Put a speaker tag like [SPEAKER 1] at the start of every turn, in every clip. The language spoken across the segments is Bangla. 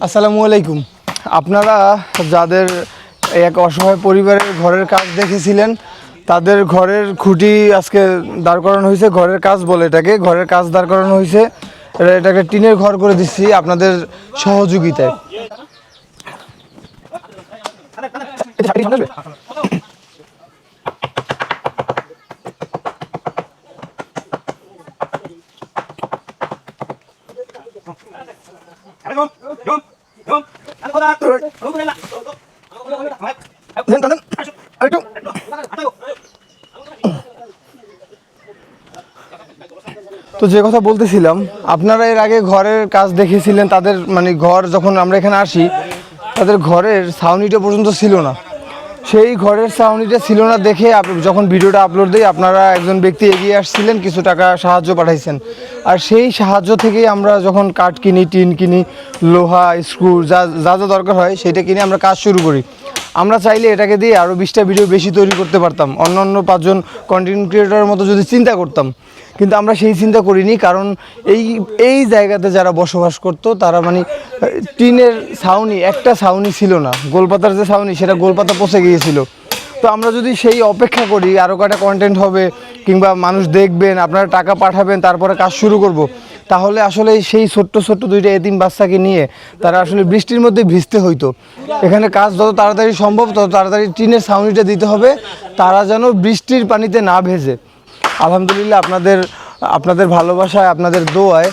[SPEAKER 1] আসসালামু আলাইকুম। আপনারা যাদের এক অসহায় পরিবারের ঘরের কাজ দেখেছিলেন, তাদের ঘরের খুঁটি আজকে দাঁড় করানো হয়েছে। ঘরের কাজ বলে এটাকে, ঘরের কাজ দাঁড় করানো হয়েছে। এটাকে টিনের ঘর করে দিচ্ছি আপনাদের সহযোগিতায়। তো যে কথা বলতেছিলাম, আপনারা এর আগে ঘরের কাজ দেখেছিলেন, তাদের মানে ঘর যখন আমরা এখানে আসি, তাদের ঘরের ছাউনিটা পর্যন্ত ছিল না। সেই ঘরের ছাউনিটা ছিল না দেখে যখন ভিডিওটা আপলোড দিই, আপনারা একজন ব্যক্তি এগিয়ে আসছিলেন, কিছু টাকা সাহায্য পাঠাইছেন। আর সেই সাহায্য থেকেই আমরা যখন কাঠ কিনি, টিন কিনি, লোহা, স্ক্রু যা যা যা দরকার হয় সেটা কিনে আমরা কাজ শুরু করি। আমরা চাইলে এটাকে দিয়ে আরও 20টা ভিডিও বেশি তৈরি করতে পারতাম, অন্য 5জন কন্টেন্ট ক্রিয়েটরের মতো যদি চিন্তা করতাম। কিন্তু আমরা সেই চিন্তা করিনি, কারণ এই জায়গাতে যারা বসবাস করতো তারা মানে টিনের ছাউনি, একটা ছাউনি ছিল না। গোলপাতার যে ছাউনি, সেটা গোলপাতা পচে গিয়েছিল। তো আমরা যদি সেই অপেক্ষা করি আরও কয়টা কন্টেন্ট হবে কিংবা মানুষ দেখবেন, আপনারা টাকা পাঠাবেন, তারপরে কাজ শুরু করব, তাহলে আসলে সেই ছোট্ট 2টা এতিম বাচ্চাকে নিয়ে তারা আসলে বৃষ্টির মধ্যে ভিজতে হইতো। এখানে কাজ যত তাড়াতাড়ি সম্ভব তত তাড়াতাড়ি টিনের ছাউনিটা দিতে হবে, তারা যেন বৃষ্টির পানিতে না ভেজে। আলহামদুলিল্লাহ, আপনাদের ভালোবাসায়, আপনাদের দোয়ায়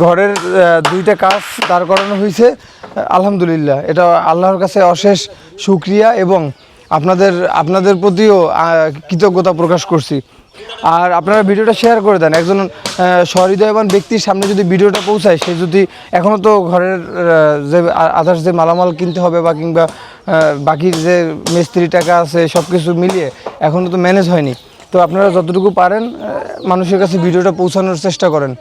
[SPEAKER 1] ঘরের 2টা কাজ দাঁড় করানো হয়েছে। আলহামদুলিল্লাহ, এটা আল্লাহর কাছে অশেষ শুকরিয়া এবং আপনাদের প্রতিও কৃতজ্ঞতা প্রকাশ করছি। আর আপনারা ভিডিওটা শেয়ার করে দেন। একজন সহৃদয়বান ব্যক্তির সামনে যদি ভিডিওটা পৌঁছায়, সে যদি এখনও তো ঘরের যে আদার্স যে মালামাল কিনতে হবে বা কিংবা বাকি যে মিস্ত্রি টাকা আছে, সব কিছু মিলিয়ে এখনও তো ম্যানেজ হয়নি। তো আপনারা যতটুকু পারেন মানুষের কাছে ভিডিওটা পৌঁছানোর চেষ্টা করেন।